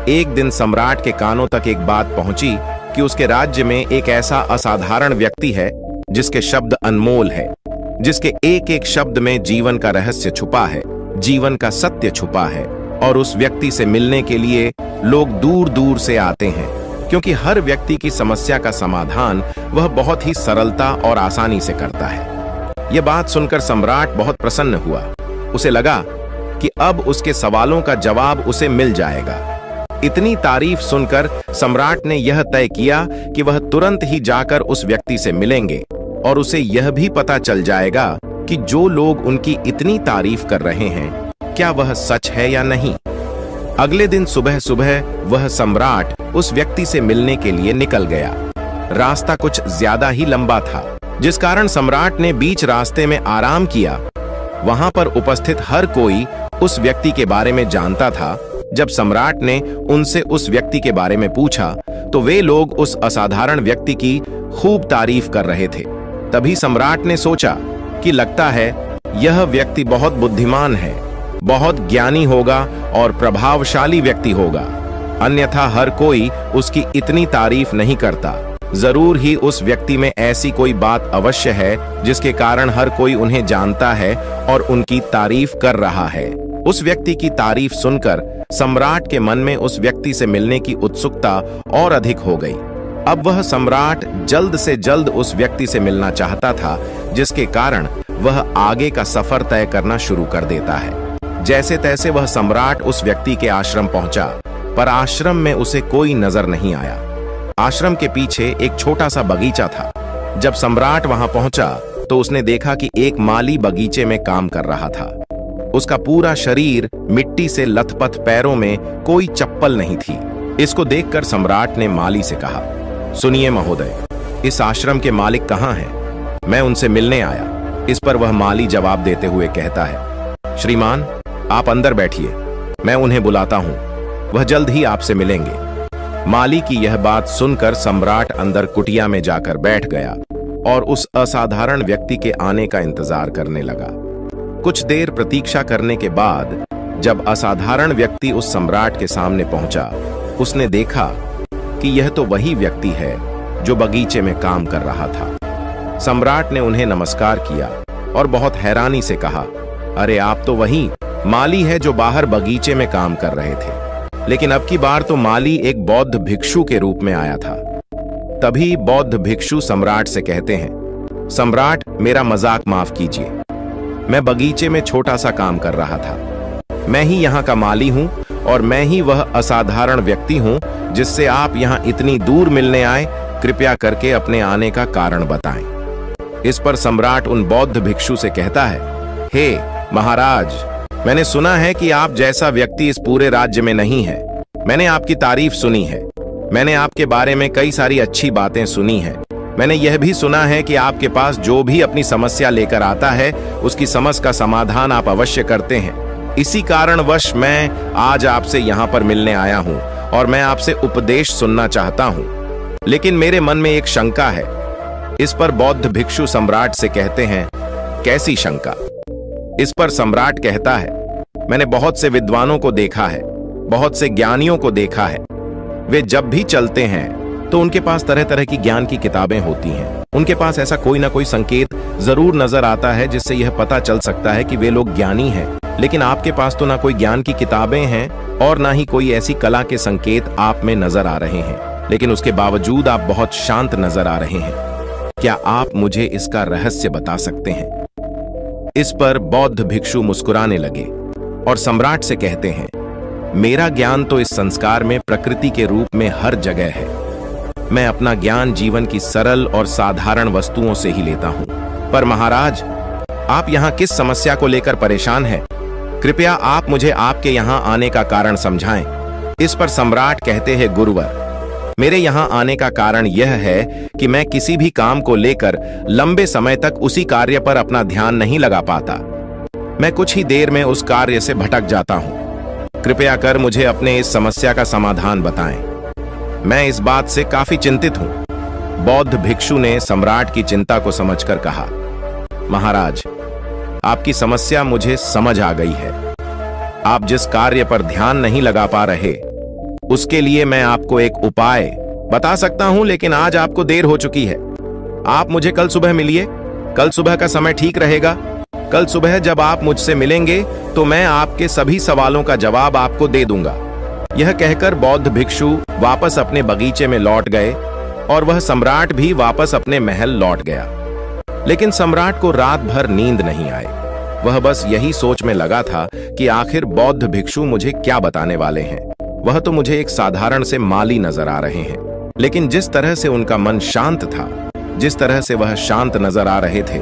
एक दिन सम्राट के कानों तक एक बात पहुंची कि उसके राज्य में एक ऐसा असाधारण व्यक्ति है जिसके शब्द अनमोल है, जिसके एक एक शब्द में जीवन का रहस्य छुपा है, जीवन का सत्य छुपा है, और उस व्यक्ति से मिलने के लिए लोग दूर दूर से आते हैं, क्योंकि हर व्यक्ति की समस्या का समाधान वह बहुत ही सरलता और आसानी से करता है। यह बात सुनकर सम्राट बहुत प्रसन्न हुआ। उसे लगा कि अब उसके सवालों का जवाब उसे मिल जाएगा। इतनी तारीफ सुनकर सम्राट ने यह तय किया कि वह तुरंत ही जाकर उस व्यक्ति से मिलेंगे और उसे यह भी पता चल जाएगा कि जो लोग उनकी इतनी तारीफ कर रहे हैं, क्या वह सच है या नहीं। अगले दिन सुबह सुबह वह सम्राट उस व्यक्ति से मिलने के लिए निकल गया। रास्ता कुछ ज्यादा ही लंबा था, जिस कारण सम्राट ने बीच रास्ते में आराम किया वहां पर उपस्थित हर कोई उस व्यक्ति के बारे में जानता था। जब सम्राट ने उनसे उस व्यक्ति के बारे में पूछा तो वे लोग उस असाधारण व्यक्ति की खूब तारीफ कर रहे थे। तभी सम्राट ने सोचा कि लगता है यह व्यक्ति बहुत बुद्धिमान है, बहुत ज्ञानी होगा और प्रभावशाली व्यक्ति होगा, अन्यथा हर कोई उसकी इतनी तारीफ नहीं करता। जरूर ही उस व्यक्ति में ऐसी कोई बात अवश्य है जिसके कारण हर कोई उन्हें जानता है और उनकी तारीफ कर रहा है। उस व्यक्ति की तारीफ सुनकर सम्राट के मन में उस व्यक्ति से मिलने की उत्सुकता और अधिक हो गई। अब वह सम्राट जल्द से जल्द उस व्यक्ति से मिलना चाहता था, जिसके कारण वह आगे का सफर तय करना शुरू कर देता है। जैसे तैसे वह सम्राट उस व्यक्ति के आश्रम पहुंचा, पर आश्रम में उसे कोई नजर नहीं आया। आश्रम के पीछे एक छोटा सा बगीचा था। जब सम्राट वहां पहुंचा तो उसने देखा कि एक माली बगीचे में काम कर रहा था। उसका पूरा शरीर मिट्टी से लथपथ, पैरों में कोई चप्पल नहीं थी। इसको देखकर सम्राट ने माली से कहा, सुनिए महोदय, इस आश्रम के मालिक कहाँ हैं? मैं उनसे मिलने आया। इस पर वह माली जवाब देते हुए कहता है, श्रीमान आप अंदर बैठिए, मैं उन्हें बुलाता हूं, वह जल्द ही आपसे मिलेंगे। माली की यह बात सुनकर सम्राट अंदर कुटिया में जाकर बैठ गया और उस असाधारण व्यक्ति के आने का इंतजार करने लगा। कुछ देर प्रतीक्षा करने के बाद जब असाधारण व्यक्ति उस सम्राट के सामने पहुंचा, उसने देखा कि यह तो वही व्यक्ति है जो बगीचे में काम कर रहा था। सम्राट ने उन्हें नमस्कार किया और बहुत हैरानी से कहा, अरे आप तो वही माली है जो बाहर बगीचे में काम कर रहे थे, लेकिन अब की बार तो माली एक बौद्ध भिक्षु के रूप में आया था। तभी बौद्ध भिक्षु सम्राट से कहते हैं, सम्राट मेरा मजाक माफ कीजिए, मैं बगीचे में छोटा सा काम कर रहा था। मैं ही यहाँ का माली हूँ और मैं ही वह असाधारण व्यक्ति हूँ जिससे आप यहाँ इतनी दूर मिलने आए। कृपया करके अपने आने का कारण बताएं। इस पर सम्राट उन बौद्ध भिक्षु से कहता है, हे महाराज, मैंने सुना है कि आप जैसा व्यक्ति इस पूरे राज्य में नहीं है। मैंने आपकी तारीफ सुनी है, मैंने आपके बारे में कई सारी अच्छी बातें सुनी हैं। मैंने यह भी सुना है कि आपके पास जो भी अपनी समस्या लेकर आता है उसकी समस्या का समाधान आप अवश्य करते हैं। इसी कारणवश मैं आज आपसे यहाँ पर मिलने आया हूँ और मैं आपसे उपदेश सुनना चाहता हूँ, लेकिन मेरे मन में एक शंका है। इस पर बौद्ध भिक्षु सम्राट से कहते हैं, कैसी शंका? इस पर सम्राट कहता है, मैंने बहुत से विद्वानों को देखा है, बहुत से ज्ञानियों को देखा है। वे जब भी चलते हैं तो उनके पास तरह तरह की ज्ञान की किताबें होती हैं। उनके पास ऐसा कोई ना कोई संकेत जरूर नजर आता है जिससे यह पता चल सकता है कि वे लोग ज्ञानी हैं। लेकिन आपके पास तो ना कोई ज्ञान की किताबें हैं और ना ही कोई ऐसी कला के संकेत आप में नजर आ रहे हैं, लेकिन उसके बावजूद आप बहुत शांत नजर आ रहे हैं। क्या आप मुझे इसका रहस्य बता सकते हैं? इस पर बौद्ध भिक्षु मुस्कुराने लगे और सम्राट से कहते हैं, मेरा ज्ञान तो इस संस्कार में प्रकृति के रूप में हर जगह है। मैं अपना ज्ञान जीवन की सरल और साधारण वस्तुओं से ही लेता हूं। पर महाराज, आप यहाँ किस समस्या को लेकर परेशान हैं? कृपया आप मुझे आपके यहाँ आने का कारण समझाएं। इस पर सम्राट कहते हैं, गुरुवर, मेरे यहाँ आने का कारण यह है कि मैं किसी भी काम को लेकर लंबे समय तक उसी कार्य पर अपना ध्यान नहीं लगा पाता। मैं कुछ ही देर में उस कार्य से भटक जाता हूँ। कृपया कर मुझे अपने इस समस्या का समाधान बताएं। मैं इस बात से काफी चिंतित हूँ। बौद्ध भिक्षु ने सम्राट की चिंता को समझकर कहा, महाराज, आपकी समस्या मुझे समझ आ गई है। आप जिस कार्य पर ध्यान नहीं लगा पा रहे, उसके लिए मैं आपको एक उपाय बता सकता हूं, लेकिन आज आपको देर हो चुकी है। आप मुझे कल सुबह मिलिए। कल सुबह का समय ठीक रहेगा। कल सुबह जब आप मुझसे मिलेंगे तो मैं आपके सभी सवालों का जवाब आपको दे दूंगा। यह कहकर बौद्ध भिक्षु वापस अपने बगीचे में लौट गए और वह सम्राट भी वापस अपने महल लौट गया। लेकिन सम्राट को रात भर नींद नहीं आई। वह बस यही सोच में लगा था कि आखिर बौद्ध भिक्षु मुझे क्या बताने वाले हैं। वह तो मुझे एक साधारण से माली नजर आ रहे हैं, लेकिन जिस तरह से उनका मन शांत था, जिस तरह से वह शांत नजर आ रहे थे,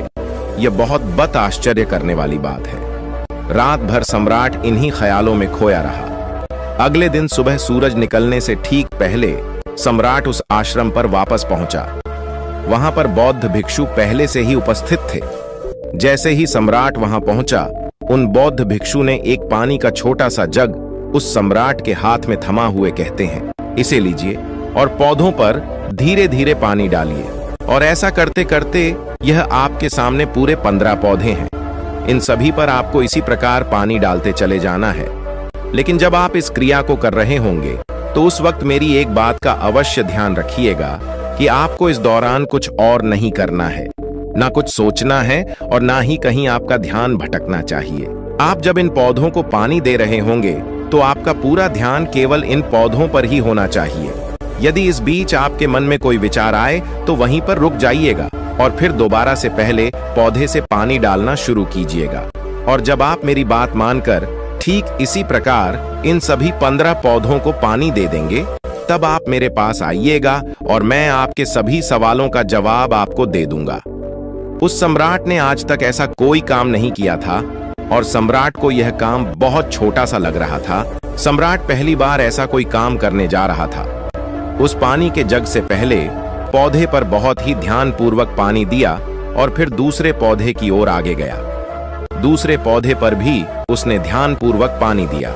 यह बहुत आश्चर्य करने वाली बात है। रात भर सम्राट इन्हीं ख्यालों में खोया रहा। अगले दिन सुबह सूरज निकलने से ठीक पहले सम्राट उस आश्रम पर वापस पहुंचा। वहां पर बौद्ध भिक्षु पहले से ही उपस्थित थे। जैसे ही सम्राट वहां पहुंचा, उन बौद्ध भिक्षु ने एक पानी का छोटा सा जग उस सम्राट के हाथ में थमा हुए कहते हैं, इसे लीजिए और पौधों पर धीरे धीरे पानी डालिए। और ऐसा करते करते यह आपके सामने पूरे 15 पौधे हैं। इन सभी पर आपको इसी प्रकार पानी डालते चले जाना है। लेकिन जब आप इस क्रिया को कर रहे होंगे तो उस वक्त मेरी एक बात का अवश्य ध्यान रखिएगा कि आपको इस दौरान कुछ और नहीं करना है, ना कुछ सोचना है और ना ही कहीं आपका ध्यान भटकना चाहिए। आप जब इन पौधों को पानी दे रहे होंगे तो आपका पूरा ध्यान केवल इन पौधों पर ही होना चाहिए। यदि इस बीच आपके मन में कोई विचार आए तो वहीं पर रुक जाइएगा और फिर दोबारा से पहले पौधे से पानी डालना शुरू कीजिएगा। और जब आप मेरी बात मानकर ठीक इसी प्रकार इन सभी 15 पौधों को पानी दे देंगे, तब आप मेरे पास आइएगा और मैं आपके सभी सवालों का जवाब आपको दे दूंगा। उस सम्राट ने आज तक ऐसा कोई काम नहीं किया था और सम्राट को यह काम बहुत छोटा सा लग रहा था। सम्राट पहली बार ऐसा कोई काम करने जा रहा था। उस पानी के जग से पहले पौधे पर बहुत ही ध्यानपूर्वक पानी दिया और फिर दूसरे पौधे की ओर आगे गया। दूसरे पौधे पर भी उसने ध्यानपूर्वक पानी दिया।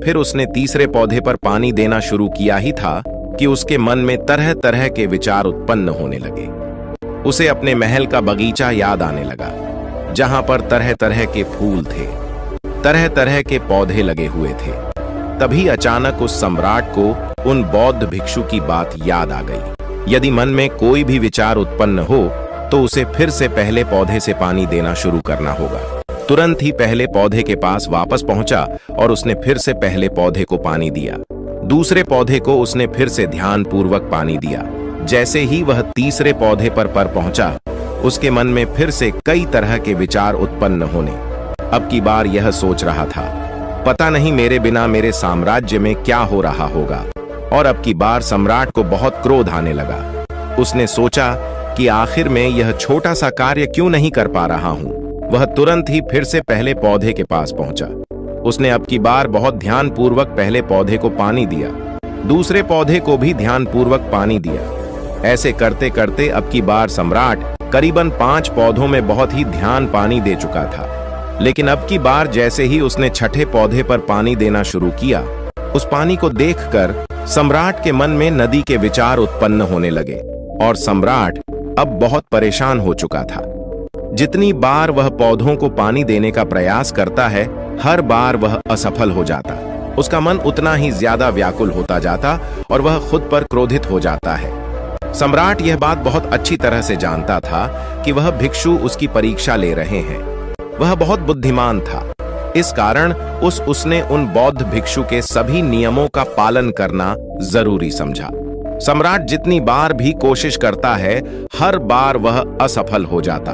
फिर उसने तीसरे पौधे पर पानी देना शुरू किया ही था कि उसके मन में तरह तरह के विचार उत्पन्न होने लगे। उसे अपने महल का बगीचा याद आने लगा, जहां पर तरह तरह के फूल थे, तरह तरह के पौधे लगे हुए थे। तभी अचानक उस सम्राट को उन बौद्ध भिक्षु की बात याद आ गई। यदि मन में कोई भी विचार उत्पन्न हो तो उसे फिर से पहले पौधे से पानी देना शुरू करना होगा। तुरंत ही पहले पौधे के पास वापस पहुंचा और उसने फिर से पहले पौधे को पानी दिया। दूसरे पौधे को उसने फिर से ध्यानपूर्वक पानी दिया। जैसे ही वह तीसरे पौधे पर पहुंचा, उसके मन में फिर से कई तरह के विचार उत्पन्न होने। अब की बार यह सोच रहा था, पता नहीं मेरे बिना मेरे साम्राज्य में क्या हो रहा होगा। और अब की बार सम्राट को बहुत क्रोध आने लगा। उसने सोचा कि आखिर में यह छोटा सा कार्य क्यों नहीं कर पा रहा हूं। वह तुरंत ही फिर से पहले पौधे के पास पहुंचा। उसने अब की बार बहुत ध्यानपूर्वक पहले पौधे को पानी दिया, दूसरे पौधे को भी ध्यानपूर्वक पानी दिया। ऐसे करते करते अब की बार सम्राट करीबन 5 पौधों में बहुत ही ध्यान पानी दे चुका था। लेकिन अब की बार जैसे ही उसने छठे पौधे पर पानी देना शुरू किया, उस पानी को देखकर सम्राट के मन में नदी के विचार उत्पन्न होने लगे और सम्राट अब बहुत परेशान हो चुका था। जितनी बार वह पौधों को पानी देने का प्रयास करता है, हर बार वह असफल हो जाता। उसका मन उतना ही ज्यादा व्याकुल होता जाता और वह खुद पर क्रोधित हो जाता है। सम्राट यह बात बहुत अच्छी तरह से जानता था कि वह भिक्षु उसकी परीक्षा ले रहे हैं। वह बहुत बुद्धिमान था, इस कारण उसने उन बौद्ध भिक्षु के सभी नियमों का पालन करना जरूरी समझा। सम्राट जितनी बार भी कोशिश करता है, हर बार वह असफल हो जाता।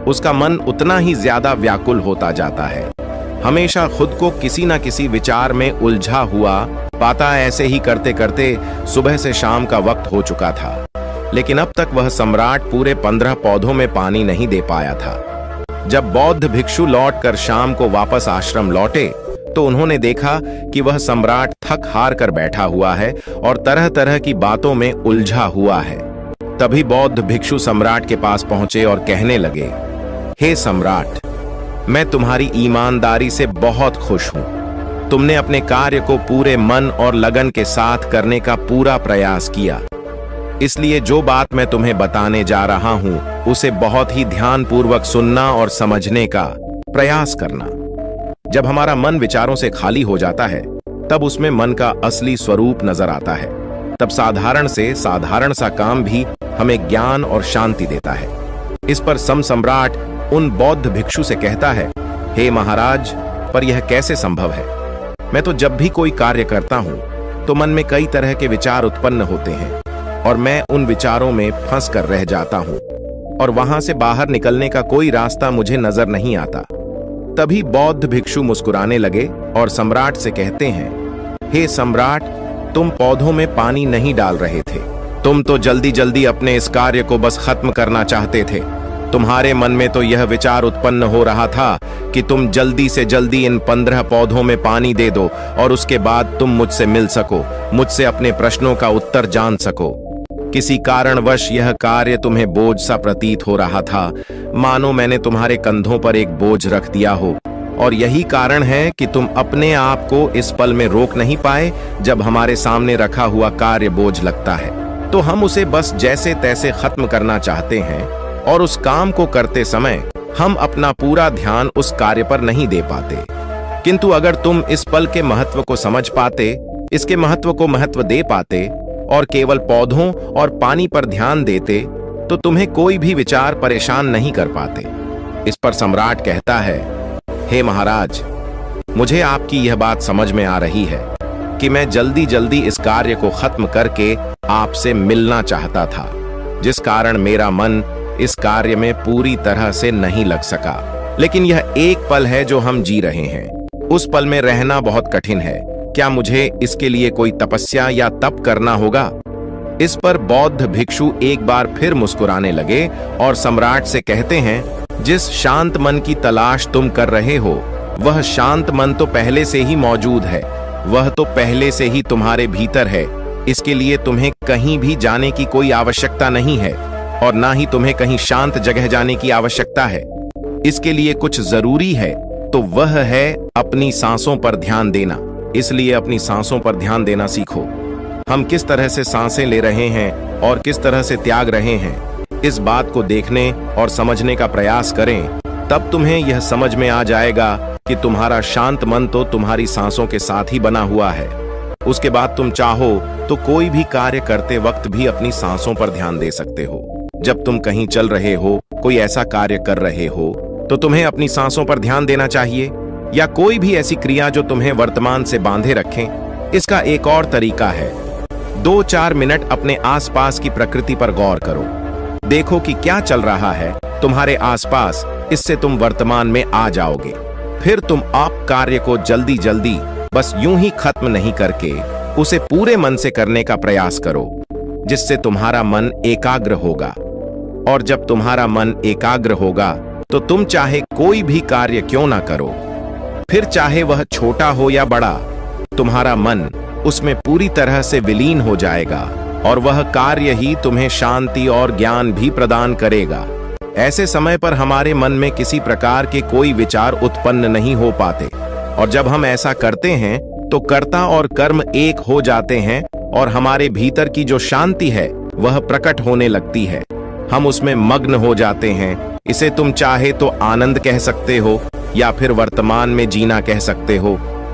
उसका मन उतना ही ज्यादा व्याकुल होता जाता है, हमेशा खुद को किसी न किसी विचार में उलझा हुआ पाता। ऐसे ही करते करते सुबह से शाम का वक्त हो चुका था, लेकिन अब तक वह सम्राट पूरे 15 पौधों में पानी नहीं दे पाया था। जब बौद्ध भिक्षु लौटकर शाम को वापस आश्रम लौटे तो उन्होंने देखा कि वह सम्राट थक हार कर बैठा हुआ है और तरह तरह की बातों में उलझा हुआ है। तभी बौद्ध भिक्षु सम्राट के पास पहुंचे और कहने लगे, हे सम्राट, मैं तुम्हारी ईमानदारी से बहुत खुश हूं। तुमने अपने कार्य को पूरे मन और लगन के साथ करने का पूरा प्रयास किया। इसलिए जो बात मैं तुम्हें बताने जा रहा हूं, उसे बहुत ही ध्यानपूर्वक सुनना और समझने का प्रयास करना। जब हमारा मन विचारों से खाली हो जाता है, तब उसमें मन का असली स्वरूप नजर आता है। तब साधारण से साधारण सा काम भी हमें ज्ञान और शांति देता है। इस पर सम्राट उन बौद्ध भिक्षु से कहता है, हे महाराज, पर यह कैसे संभव है? मैं तो जब भी कोई कार्य करता हूं तो मन में कई तरह के विचार उत्पन्न होते हैं और मैं उन विचारों में फंस कर रह जाता हूं और वहां से बाहर निकलने का कोई रास्ता मुझे नजर नहीं आता। तभी बौद्ध भिक्षु मुस्कुराने लगे और सम्राट से कहते हैं, हे सम्राट, तुम पौधों में पानी नहीं डाल रहे थे। तुम तो जल्दी जल्दी अपने इस कार्य को बस खत्म करना चाहते थे। तुम्हारे मन में तो यह विचार उत्पन्न हो रहा था कि तुम जल्दी से जल्दी इन 15 पौधों में पानी दे दो और उसके बाद तुम मुझसे मिल सको, मुझसे अपने प्रश्नों का उत्तर जान सको। किसी कारणवश यह कार्य तुम्हें बोझ सा प्रतीत हो रहा था, मानो मैंने तुम्हारे कंधों पर एक बोझ रख दिया हो, और यही कारण है कि तुम अपने आप को इस पल में रोक नहीं पाए जब हमारे सामने रखा हुआ कार्य बोझ लगता है तो हम उसे बस जैसे तैसे खत्म करना चाहते हैं, और उस काम को करते समय हम अपना पूरा ध्यान उस कार्य पर नहीं दे पाते। किंतु अगर तुम इस पल के महत्व को समझ पाते, इसके महत्व को महत्व दे पाते और केवल पौधों और पानी पर ध्यान देते, तो तुम्हें कोई भी विचार परेशान नहीं कर पाते। इस पर सम्राट कहता है, हे महाराज, मुझे आपकी यह बात समझ में आ रही है कि मैं जल्दी जल्दी इस कार्य को खत्म करके आपसे मिलना चाहता था, जिस कारण मेरा मन इस कार्य में पूरी तरह से नहीं लग सका। लेकिन यह एक पल है जो हम जी रहे हैं, उस पल में रहना बहुत कठिन है। क्या मुझे इसके लिए कोई तपस्या या तप करना होगा? इस पर बौद्ध भिक्षु एक बार फिर मुस्कुराने लगे और सम्राट से कहते हैं, जिस शांत मन की तलाश तुम कर रहे हो, वह शांत मन तो पहले से ही मौजूद है, वह तो पहले से ही तुम्हारे भीतर है। इसके लिए तुम्हें कहीं भी जाने की कोई आवश्यकता नहीं है, और ना ही तुम्हें कहीं शांत जगह जाने की आवश्यकता है। इसके लिए कुछ जरूरी है, तो वह है अपनी सांसों पर ध्यान देना। इसलिए अपनी सांसों पर ध्यान देना सीखो। हम किस तरह से सांसें ले रहे हैं और किस तरह से त्याग रहे हैं, इस बात को देखने और समझने का प्रयास करें, तब तुम्हें यह समझ में आ जाएगा कि तुम्हारा शांत मन तो तुम्हारी सांसों के साथ ही बना हुआ है। उसके बाद तुम चाहो तो कोई भी कार्य करते वक्त भी अपनी सांसों पर ध्यान दे सकते हो। जब तुम कहीं चल रहे हो, कोई ऐसा कार्य कर रहे हो, तो तुम्हें अपनी सांसों पर ध्यान देना चाहिए, या कोई भी ऐसी क्रिया जो तुम्हें वर्तमान से बांधे रखें। इसका एक और तरीका है, 2-4 मिनट अपने आसपास की प्रकृति पर गौर करो। देखो कि क्या चल रहा है तुम्हारे आसपास, इससे तुम वर्तमान में आ जाओगे। फिर तुम आप कार्य को जल्दी जल्दी बस यूं ही खत्म नहीं करके उसे पूरे मन से करने का प्रयास करो, जिससे तुम्हारा मन एकाग्र होगा। और जब तुम्हारा मन एकाग्र होगा तो तुम चाहे कोई भी कार्य क्यों ना करो, फिर चाहे वह छोटा हो या बड़ा, तुम्हारा मन उसमें पूरी तरह से विलीन हो जाएगा, और वह कार्य ही तुम्हें शांति और ज्ञान भी प्रदान करेगा। ऐसे समय पर हमारे मन में किसी प्रकार के कोई विचार उत्पन्न नहीं हो पाते, और जब हम ऐसा करते हैं तो कर्ता और कर्म एक हो जाते हैं, और हमारे भीतर की जो शांति है वह प्रकट होने लगती है। हम उसमें मग्न हो जाते हैं। इसे तुम चाहे तो आनंद कह सकते हो, या फिर वर्तमान में जीना कह सकते हो,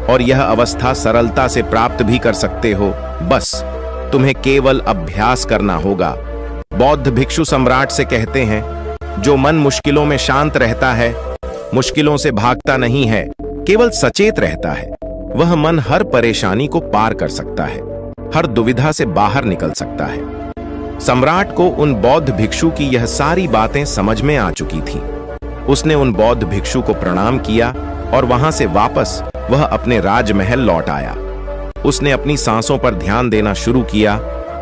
और यह अवस्था सरलता से प्राप्त भी कर सकते हो। बस तुम्हें केवल अभ्यास करना होगा। बौद्ध भिक्षु सम्राट से कहते हैं, जो मन मुश्किलों में शांत रहता है, मुश्किलों से भागता नहीं है, केवल सचेत रहता है, वह मन हर परेशानी को पार कर सकता है, हर दुविधा से बाहर निकल सकता है। सम्राट को उन बौद्ध भिक्षु की यह सारी बातें समझ में आ चुकी थीं। उसने उन बौद्ध भिक्षु को प्रणाम किया और वहां से वापस वह अपने राजमहल लौट आया। उसने अपनी सांसों पर ध्यान देना शुरू किया,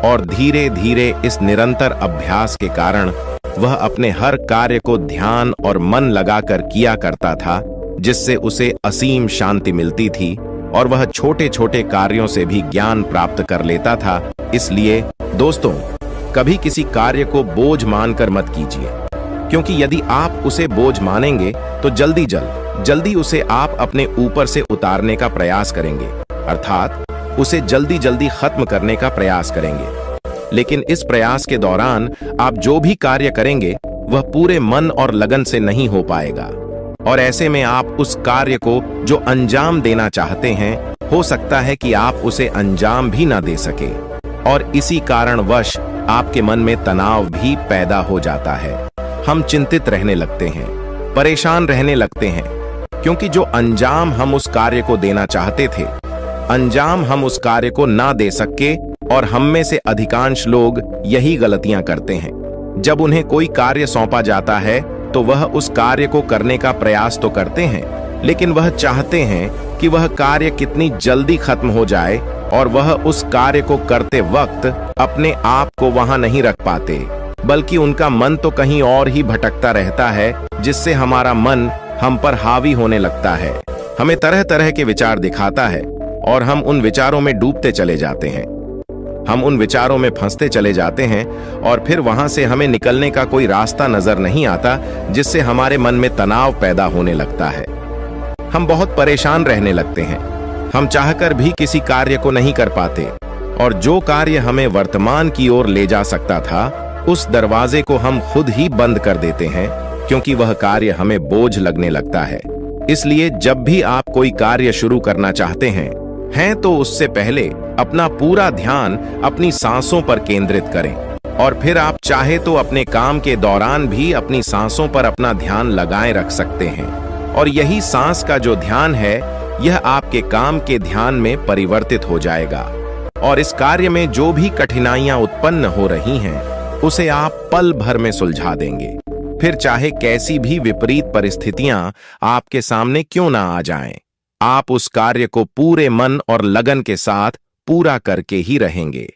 और धीरे धीरे इस निरंतर अभ्यास के कारण वह अपने हर कार्य को ध्यान और मन लगाकर किया करता था, जिससे उसे असीम शांति मिलती थी, और वह छोटे छोटे कार्यों से भी ज्ञान प्राप्त कर लेता था। इसलिए दोस्तों, कभी किसी कार्य को बोझ मानकर मत कीजिए, क्योंकि यदि आप उसे बोझ मानेंगे तो जल्दी उसे आप अपने ऊपर से उतारने का प्रयास करेंगे, अर्थात उसे जल्दी जल्दी खत्म करने का प्रयास करेंगे। लेकिन इस प्रयास के दौरान आप जो भी कार्य करेंगे वह पूरे मन और लगन से नहीं हो पाएगा, और ऐसे में आप उस कार्य को जो अंजाम देना चाहते हैं, हो सकता है कि आप उसे अंजाम भी ना दे सके, और इसी कारणवश आपके मन में तनाव भी पैदा हो जाता है। हम चिंतित रहने लगते हैं, परेशान रहने लगते हैं, क्योंकि जो अंजाम हम उस कार्य को देना चाहते थे, अंजाम हम उस कार्य को ना दे सके। और हम में से अधिकांश लोग यही गलतियां करते हैं। जब उन्हें कोई कार्य सौंपा जाता है तो वह उस कार्य को करने का प्रयास तो करते हैं, लेकिन वह चाहते हैं कि वह कार्य कितनी जल्दी खत्म हो जाए, और वह उस कार्य को करते वक्त अपने आप को वहां नहीं रख पाते, बल्कि उनका मन तो कहीं और ही भटकता रहता है, जिससे हमारा मन हम पर हावी होने लगता है, हमें तरह तरह के विचार दिखाता है, और हम उन विचारों में डूबते चले जाते हैं। हम उन विचारों में फंसते चले जाते हैं और फिर वहां से हमें निकलने का कोई रास्ता नजर नहीं आता, जिससे हमारे मन में तनाव पैदा होने लगता है। हम बहुत परेशान रहने लगते हैं। हम चाहकर भी किसी कार्य को नहीं कर पाते और जो कार्य हमें वर्तमान की ओर ले जा सकता था, उस दरवाजे को हम खुद ही बंद कर देते हैं, क्योंकि वह कार्य हमें बोझ लगने लगता है। इसलिए जब भी आप कोई कार्य शुरू करना चाहते हैं तो उससे पहले अपना पूरा ध्यान अपनी सांसों पर केंद्रित करें और फिर आप चाहे तो अपने काम के दौरान भी अपनी सांसों पर अपना ध्यान लगाए रख सकते हैं। और यही सांस का जो ध्यान है, यह आपके काम के ध्यान में परिवर्तित हो जाएगा और इस कार्य में जो भी कठिनाइयां उत्पन्न हो रही हैं, उसे आप पल भर में सुलझा देंगे। फिर चाहे कैसी भी विपरीत परिस्थितियां आपके सामने क्यों ना आ जाएं, आप उस कार्य को पूरे मन और लगन के साथ पूरा करके ही रहेंगे।